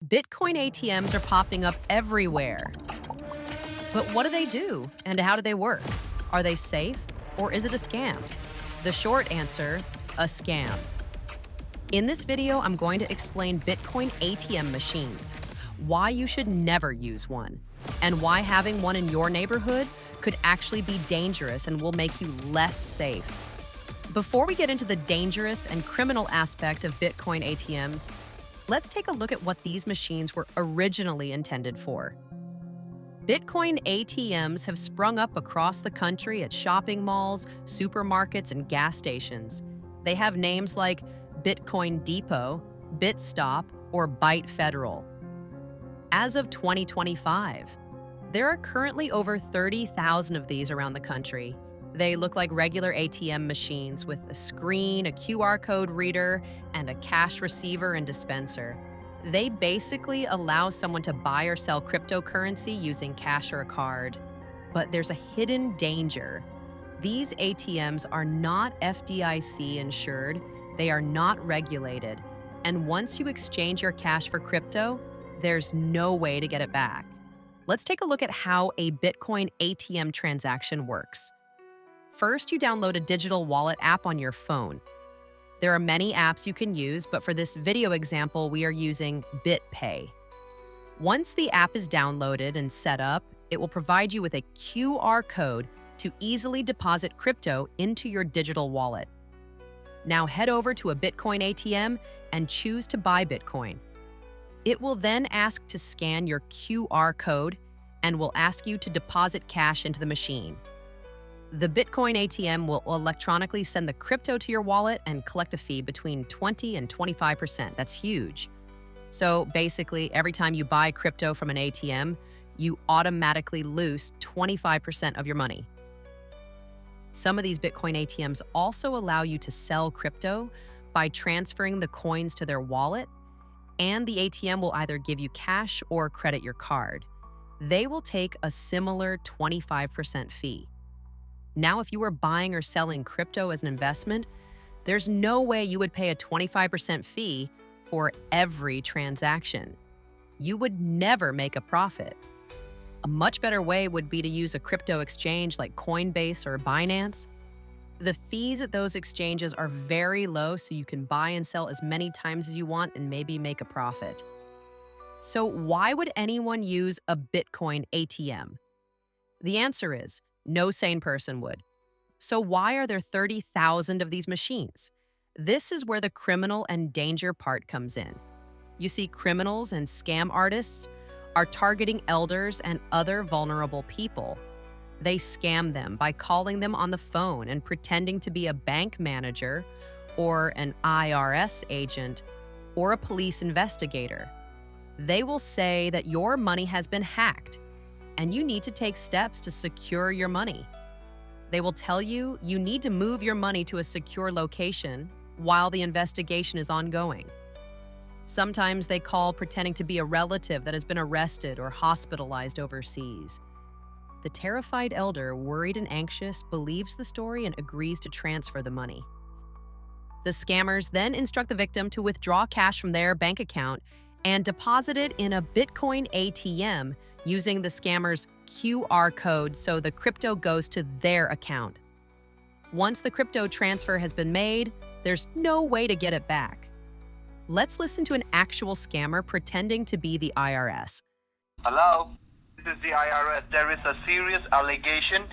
Bitcoin ATMs are popping up everywhere. But what do? And how do they work? Are they safe or is it a scam? The short answer, a scam. In this video, I'm going to explain Bitcoin ATM machines, why you should never use one, and why having one in your neighborhood could actually be dangerous and will make you less safe. Before we get into the dangerous and criminal aspect of Bitcoin ATMs, let's take a look at what these machines were originally intended for. Bitcoin ATMs have sprung up across the country at shopping malls, supermarkets, and gas stations. They have names like Bitcoin Depot, BitStop, or Byte Federal. As of 2025, there are currently over 30,000 of these around the country. They look like regular ATM machines with a screen, a QR code reader, and a cash receiver and dispenser. They basically allow someone to buy or sell cryptocurrency using cash or a card. But there's a hidden danger. These ATMs are not FDIC insured, they are not regulated, and once you exchange your cash for crypto, there's no way to get it back. Let's take a look at how a Bitcoin ATM transaction works. First, you download a digital wallet app on your phone. There are many apps you can use, but for this video example, we are using BitPay. Once the app is downloaded and set up, it will provide you with a QR code to easily deposit crypto into your digital wallet. Now head over to a Bitcoin ATM and choose to buy Bitcoin. It will then ask to scan your QR code and will ask you to deposit cash into the machine. The Bitcoin ATM will electronically send the crypto to your wallet and collect a fee between 20 and 25%. That's huge. So basically, every time you buy crypto from an ATM, you automatically lose 25% of your money. Some of these Bitcoin ATMs also allow you to sell crypto by transferring the coins to their wallet, and the ATM will either give you cash or credit your card. They will take a similar 25% fee. Now, if you were buying or selling crypto as an investment, there's no way you would pay a 25% fee for every transaction. You would never make a profit. A much better way would be to use a crypto exchange like Coinbase or Binance. The fees at those exchanges are very low, so you can buy and sell as many times as you want and maybe make a profit. So why would anyone use a Bitcoin ATM? The answer is no sane person would. So why are there 30,000 of these machines? This is where the criminal and danger part comes in. You see, criminals and scam artists are targeting elders and other vulnerable people. They scam them by calling them on the phone and pretending to be a bank manager or an IRS agent or a police investigator. They will say that your money has been hacked and you need to take steps to secure your money. They will tell you you need to move your money to a secure location while the investigation is ongoing. Sometimes they call pretending to be a relative that has been arrested or hospitalized overseas. The terrified elder, worried and anxious, believes the story and agrees to transfer the money. The scammers then instruct the victim to withdraw cash from their bank account and deposit it in a Bitcoin ATM using the scammer's QR code so the crypto goes to their account. Once the crypto transfer has been made, there's no way to get it back. Let's listen to an actual scammer pretending to be the IRS. Hello, this is the IRS. There is a serious allegation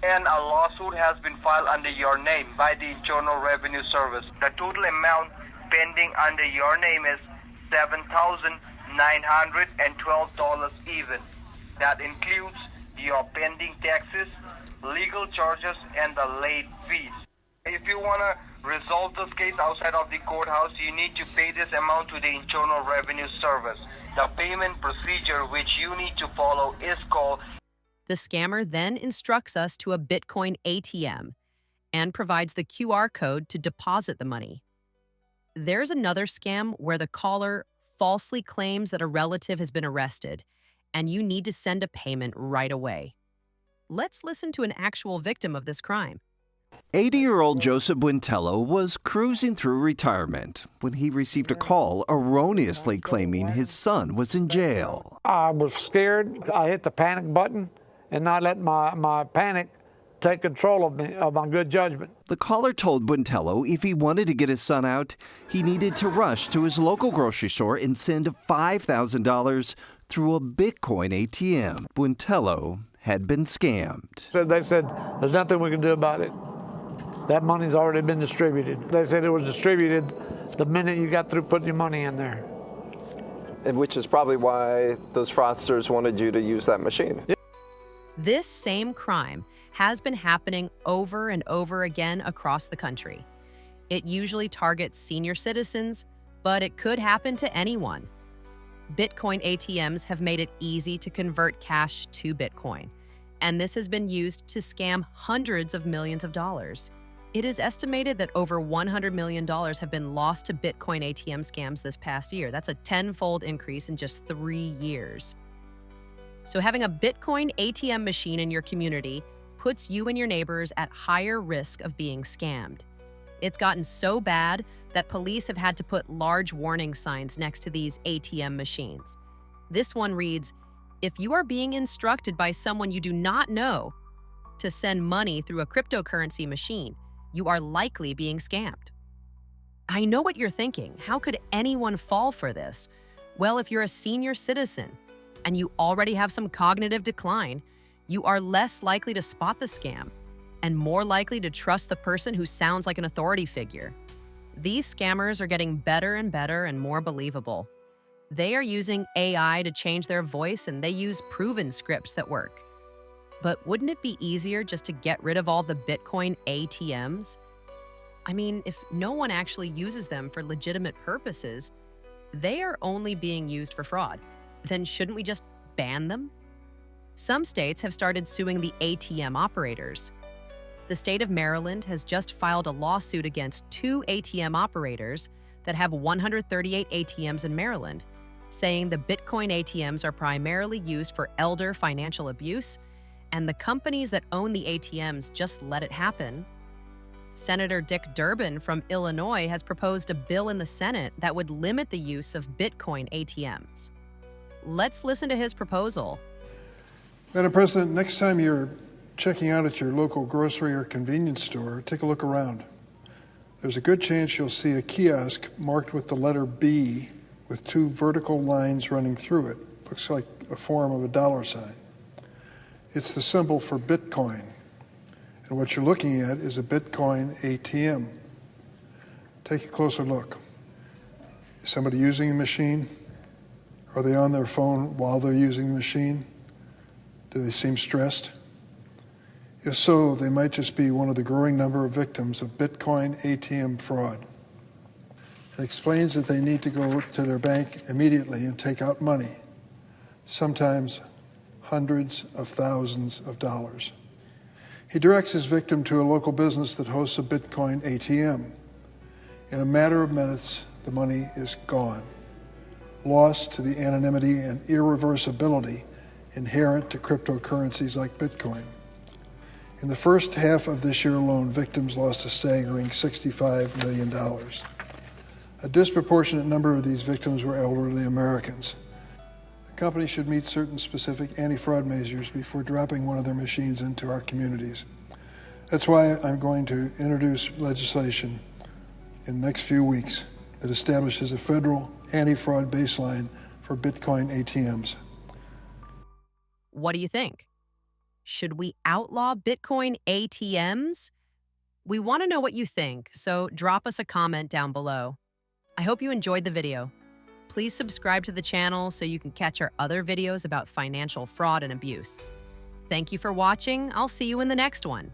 and a lawsuit has been filed under your name by the Internal Revenue Service. The total amount pending under your name is $7,912 even. That includes your pending taxes, legal charges, and the late fees. If you want to resolve this case outside of the courthouse, you need to pay this amount to the Internal Revenue Service. The payment procedure which you need to follow is called... The scammer then instructs us to a Bitcoin ATM and provides the QR code to deposit the money. There's another scam where the caller falsely claims that a relative has been arrested and you need to send a payment right away. Let's listen to an actual victim of this crime. 80-year-old Joseph Buentello was cruising through retirement when he received a call erroneously claiming his son was in jail. I was scared. I hit the panic button and not let my panic take control of me, of my good judgment. The caller told Buentello if he wanted to get his son out, he needed to rush to his local grocery store and send $5,000 through a Bitcoin ATM. Buentello had been scammed. So they said, there's nothing we can do about it. That money's already been distributed. They said it was distributed the minute you got through putting your money in there. And which is probably why those fraudsters wanted you to use that machine. Yeah. This same crime has been happening over and over again across the country. It usually targets senior citizens, but it could happen to anyone. Bitcoin ATMs have made it easy to convert cash to Bitcoin, and this has been used to scam hundreds of millions of dollars. It is estimated that over $100 million have been lost to Bitcoin ATM scams this past year. That's a 10-fold increase in just 3 years. So having a Bitcoin ATM machine in your community puts you and your neighbors at higher risk of being scammed. It's gotten so bad that police have had to put large warning signs next to these ATM machines. This one reads, "If you are being instructed by someone you do not know to send money through a cryptocurrency machine, you are likely being scammed." I know what you're thinking. How could anyone fall for this? Well, if you're a senior citizen and you already have some cognitive decline, you are less likely to spot the scam and more likely to trust the person who sounds like an authority figure. These scammers are getting better and more believable. They are using AI to change their voice, and they use proven scripts that work. But wouldn't it be easier just to get rid of all the Bitcoin ATMs? I mean, if no one actually uses them for legitimate purposes, they are only being used for fraud. Then shouldn't we just ban them? Some states have started suing the ATM operators. The state of Maryland has just filed a lawsuit against 2 ATM operators that have 138 ATMs in Maryland, saying the Bitcoin ATMs are primarily used for elder financial abuse, and the companies that own the ATMs just let it happen. Senator Dick Durbin from Illinois has proposed a bill in the Senate that would limit the use of Bitcoin ATMs. Let's listen to his proposal. Madam President, next time you're checking out at your local grocery or convenience store, take a look around. There's a good chance you'll see a kiosk marked with the letter B with 2 vertical lines running through it. Looks like a form of a dollar sign. It's the symbol for Bitcoin. And what you're looking at is a Bitcoin ATM. Take a closer look. Is somebody using the machine? Are they on their phone while they're using the machine? Do they seem stressed? If so, they might just be one of the growing number of victims of Bitcoin ATM fraud. It explains that they need to go to their bank immediately and take out money, sometimes hundreds of thousands of dollars. He directs his victim to a local business that hosts a Bitcoin ATM. In a matter of minutes, the money is gone, lost to the anonymity and irreversibility inherent to cryptocurrencies like Bitcoin. In the first half of this year alone, victims lost a staggering $65 million. A disproportionate number of these victims were elderly Americans. The company should meet certain specific anti-fraud measures before dropping one of their machines into our communities. That's why I'm going to introduce legislation in the next few weeks that establishes a federal anti-fraud baseline for Bitcoin ATMs. What do you think? Should we outlaw Bitcoin ATMs? We want to know what you think, so drop us a comment down below. I hope you enjoyed the video. Please subscribe to the channel so you can catch our other videos about financial fraud and abuse. Thank you for watching. I'll see you in the next one.